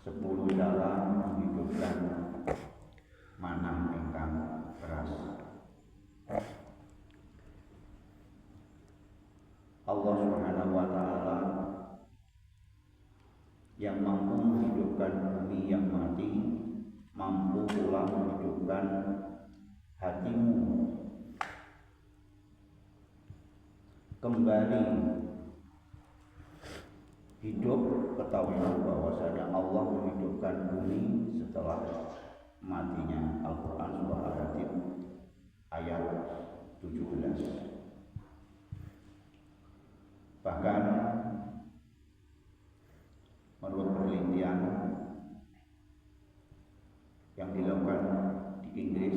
10 cara menghidupkan manah ingkang keras. Allah Subhanahu wa taala yang mampu menghidupkan bumi yang mati, mampu pula menghidupkan hatimu kembali hidup. Ketahuilah bahwasanya Allah menghidupkan bumi setelah matinya. Al-Quran surah Al-Hadid ayat 17. Bahkan menurut penelitian yang dilakukan di Inggris,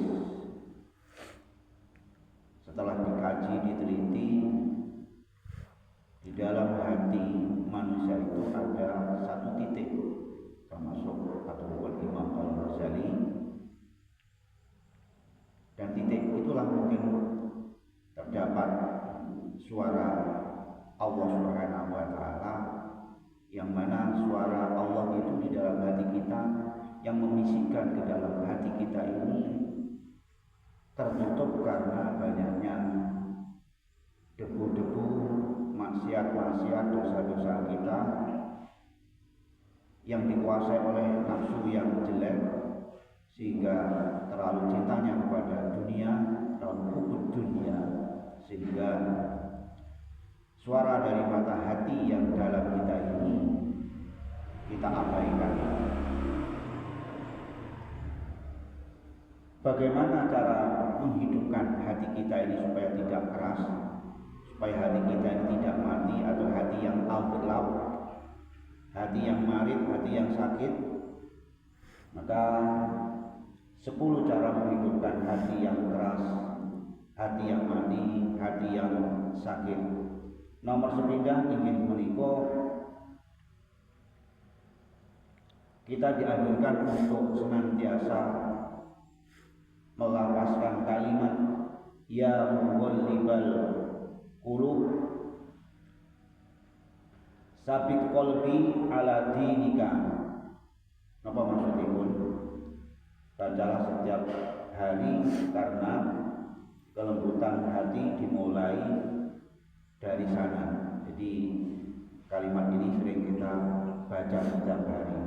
setelah dikaji, diteliti, di dalam hati manusia itu ada satu titik, termasuk ataupun Imam Al-Ghazali, dan titik itulah mungkin terdapat suara Allah Subhanahu wa taala, yang mana suara Allah itu di dalam hati kita, yang membisikkan ke dalam hati kita ini tertutup karena banyaknya debu-debu, maksiat-maksiat, dosa-dosa kita yang dikuasai oleh nafsu yang jelek, sehingga terlalu cintanya kepada dunia, terlalu hubud dunia, sehingga suara dari mata hati yang dalam kita ini kita abaikan. Bagaimana cara menghidupkan hati kita ini supaya tidak keras, supaya hati kita ini tidak mati, atau hati yang al-gelap, hati yang marit, hati yang sakit? Maka 10 cara menghidupkan hati yang keras, hati yang mati, hati yang sakit. Nomor 9 ingin menikah, kita dianjurkan untuk senantiasa melafazkan kalimat ya muqallibal qulub sabit qalbi ala dinika. Apa maksudnya? Bacalah setiap hari, karena kelembutan hati dimulai dari sana. Jadi kalimat ini sering kita baca setiap hari.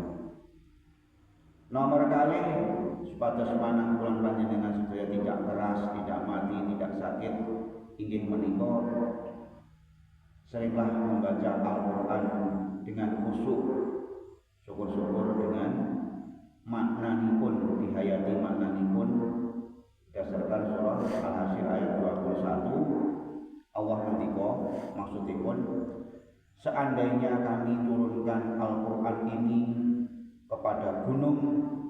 Nomor kali supados manah kula panjenengan supaya tidak keras, tidak mati, tidak sakit, inggih menika seringlah membaca Al-Quran dengan khusyuk, syukur-syukur dengan maknanipun, dihayati maknanipun berdasarkan surah Al-Hasyr ayat 21. Allah ngendika, maksudipun seandainya kami turunkan Al-Quran ini kepada gunung,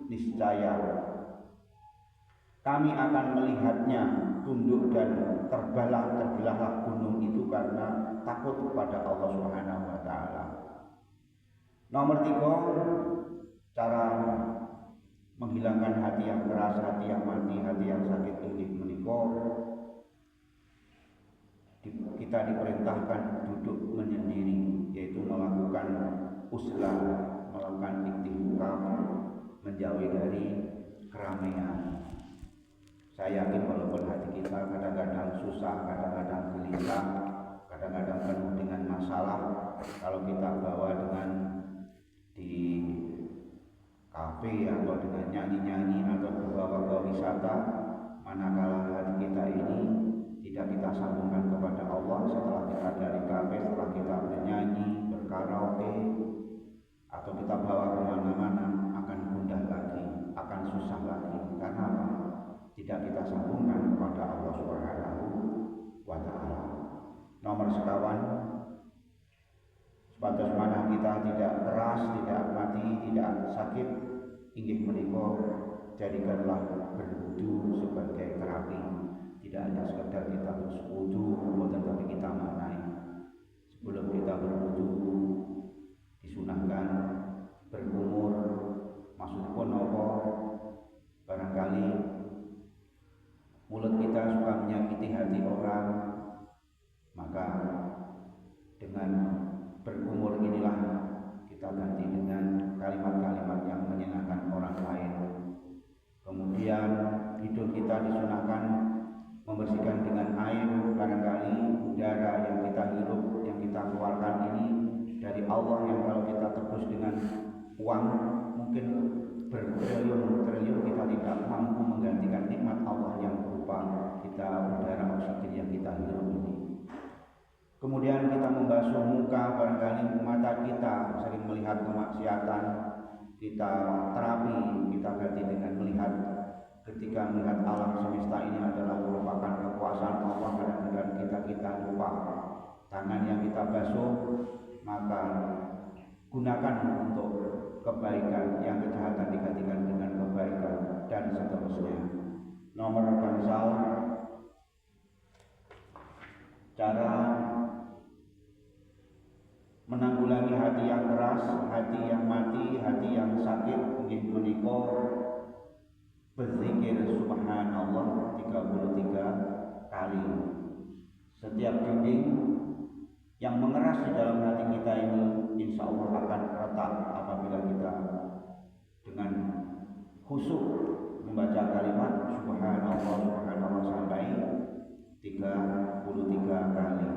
niscaya kami akan melihatnya tunduk dan terbelahlah gunung itu karena takut kepada Allah Subhanahu wa taala. Nomor 3, cara menghilangkan hati yang keras, hati yang mati, hati yang sakit ini menika, kita diperintahkan duduk menyendiri, yaitu melakukan uzlah, melakukan iktikaf, menjauhi dari keramaian. Saya yakin walaupun hati kita kadang-kadang susah, kadang-kadang gelisah, kadang-kadang penuh dengan masalah, kalau kita bawa dengan di kafe atau dengan nyanyi-nyanyi atau bawa ke wisata, manakala hati kita ini tidak kita sambungkan kepada Allah, setelah kita dari kafe, setelah kita bernyanyi, berkaraoke, atau kita bawa kemana-mana, akan gundah lagi, akan susah lagi. Karena apa? Tidak kita sambungkan kepada Allah Subhanahu wa taala. Nomor sekawan, sebatas mana kita tidak keras, tidak mati, tidak sakit, inggih menika jadikanlah berwudu sebagai terapi. Tidak hanya sekedar kita berwudu, tetapi kita maknai. Sebelum kita berwudu, disunahkan berkumur. Maksudipun apa? Barangkali mulut kita suka menyakiti hati orang, maka dengan berkumur inilah kita ganti dengan kalimat-kalimat Allah yang kalau kita tebus dengan uang mungkin bertriliun-triliun kita tidak mampu menggantikan nikmat Allah yang berupa kita udara oksigen yang kita hirup ini. Kemudian kita membasuh muka, barangkali mata kita sering melihat kemaksiatan, kita terapi, kita ganti dengan melihat, ketika melihat alam semesta ini adalah merupakan kekuasaan Allah, kadang-kadang kita lupa. Tangan yang kita basuh, maka gunakan untuk kebaikan, yang kejahatan digantikan dengan kebaikan, dan seterusnya. Nomor gansal, cara menanggulangi hati yang keras, hati yang mati, hati yang sakit, inggih punika berzikir subhanallah 33 kali. Setiap dinding yang mengeras di dalam hati kita ini insya Allah akan retak apabila kita dengan khusyuk membaca kalimat subhanallah sampai 33 kali.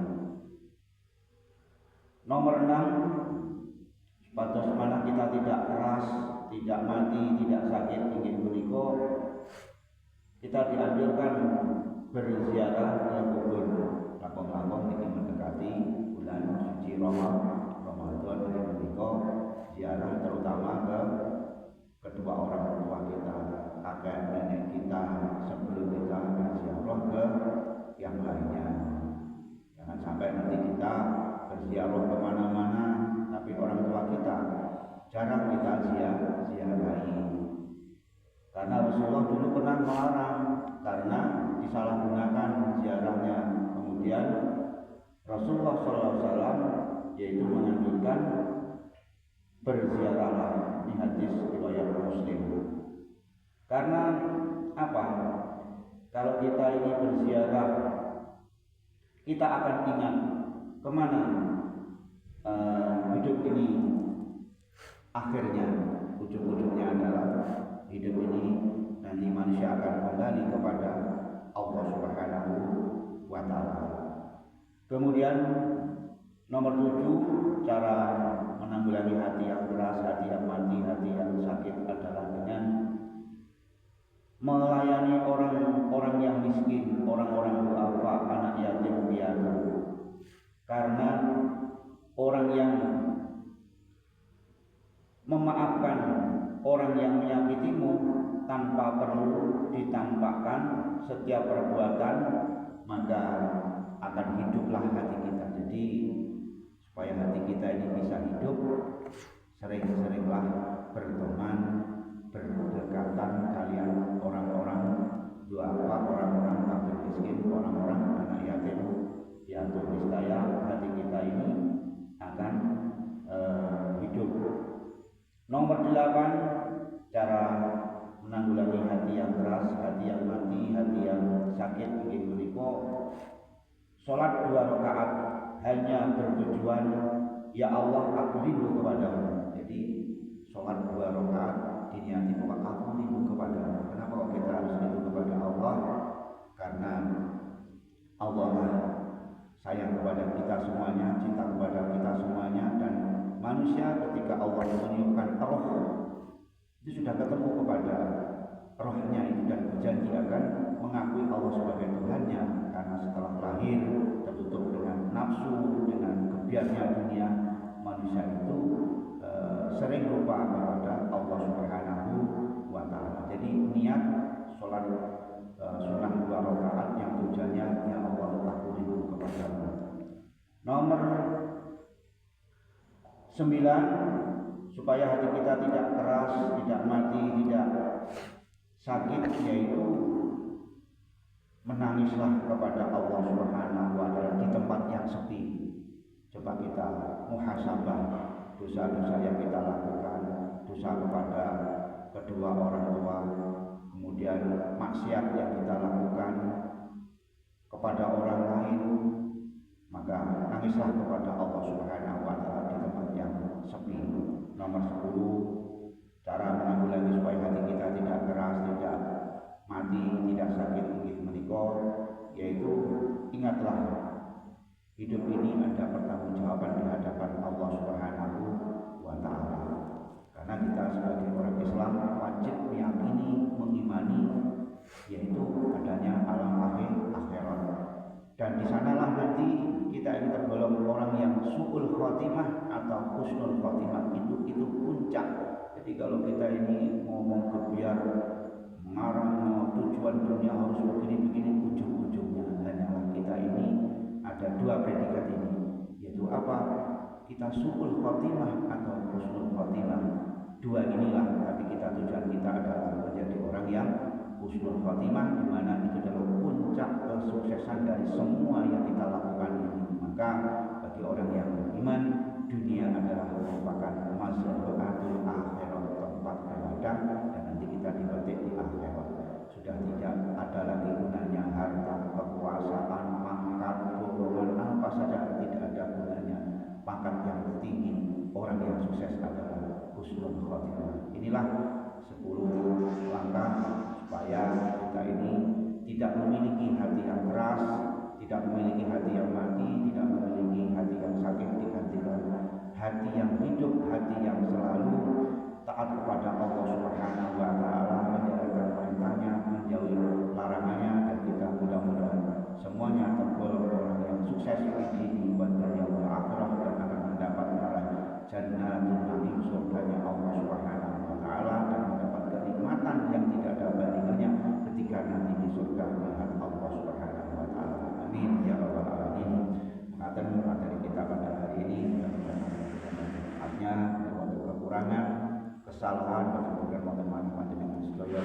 Nomor 6, supados mana kita tidak keras, tidak mati, tidak sakit, ingin punika kita dianjurkan berziarah ke kubur. Lakon-lakon ingin mendekati bulan suci Ramadan ingin punika ziarah terutama ke kedua orang tua kita, kakek nenek kita, sebelum kita berziarah ke yang lainnya. Jangan sampai nanti kita berziarah kemana-mana tapi orang tua kita jarang kita ziarahi. Karena Rasulullah dulu pernah melarang karena disalahgunakan ziarahnya. Kemudian Rasulullah SAW yaitu menganjurkan berziarahlah, di hadis riwayat Muslim. Karena apa? Kalau kita ini berziarah, kita akan ingat kemana hidup ini akhirnya, ujung-ujungnya adalah hidup ini nanti manusia akan kembali kepada Allah Subhanahu wa Ta'ala. Kemudian nomor 7, cara menanggulangi hati yang keras, hati yang mati, hati yang sakit adalah dengan melayani orang-orang yang miskin, orang-orang duafa, anak yatim piatu. Karena orang yang memaafkan orang yang menyakitimu tanpa perlu ditampakkan setiap perbuatan, maka akan hiduplah hati kita. Jadi supaya hati kita ini bisa hidup, sering-seringlah berteman, berdekatan kalian orang-orang duafa, orang-orang fakir miskin, orang-orang anak yatim piatu. Niscaya hati kita ini akan hidup. Nomor 8, cara menanggulangi hati yang keras, hati yang mati, hati yang sakit. Begini punika salat 2 rakaat hanya bertujuan ya Allah aku rindu kepadamu. Jadi salat 2 rakaat diniati bahwa aku rindu kepadamu. Kenapa kok kita harus rindu kepada Allah? Karena Allah sayang kepada kita semuanya, cinta kepada kita semuanya, dan manusia ketika Allah meniupkan roh itu sudah ketemu kepada rohnya itu dan berjanji akan mengakui Allah sebagai Tuhannya. Karena setelah lahir tertutup dengan nafsu, dengan kebiasnya dunia, manusia itu sering lupa kepada Allah Subhanahu wa Ta'ala. Jadi niat sholat sunnah 2 rakaat yang tujuannya ya Allah aku rindu kepadamu. Nomor 9, supaya hati kita tidak keras, tidak mati, tidak sakit, yaitu menangislah kepada Allah Subhanahu wa Ta'ala di tempat yang sepi. Coba kita muhasabah dosa-dosa yang kita lakukan, dosa kepada kedua orang tua, kemudian maksiat yang kita lakukan kepada orang lain, maka nangislah kepada Allah Subhanahu wa Ta'ala di tempat yang sepi. Nomor 10, cara menanggulangi supaya hati kita tidak keras, tidak mati, tidak sakit, menika, yaitu ingatlah hidup ini ada pertanggungjawaban di hadapan Allah Subhanahu kalau kita ini ngomong kebiar mengarang tujuan dunia harus begini-begini, ujung-ujungnya hanyalah kita ini ada dua predikat ini, yaitu apa? Kita su'ul khotimah atau husnul khotimah. Dua inilah, tapi tujuan kita adalah menjadi orang yang husnul khotimah, di mana itu adalah puncak kesuksesan dari semua yang kita lakukan ini. Maka bagi orang yang beriman, dunia adalah merupakan mazhabul akhirat, tempat beribadah, dan nanti kita dipetik di akhirat. Sudah tidak ada lagi gunanya harta, kekuasaan, pangkat, golongan apa saja, tidak ada gunanya. Pangkat yang tinggi, orang yang sukses adalah husnul khotimah. Inilah 10 langkah supaya kita ini tidak memiliki hati yang keras, tidak memiliki hati yang mati, tidak memiliki hati yang sakit, digantikan hati yang hidup, hati yang selalu taat kepada Allah Subhanahu wa taala, menjalankan perintahnya, menjauhi larangannya, dan kita mudah-mudahan semuanya tergolong orang yang sukses di dunia wal akhirah dan akan mendapat jannatul na'im, surganya Allah Subhanahu wa taala, dan mendapat kenikmatan yang tidak ada bandingannya ketika nanti di surga melihat Allah Subhanahu wa taala. Amin ya rabbal alamin. Mengatur materi kita pada hari ini, mudah-mudahan manfaatnya, kekurangan, kesalahan, mudah-mudahan manfaat dengan segala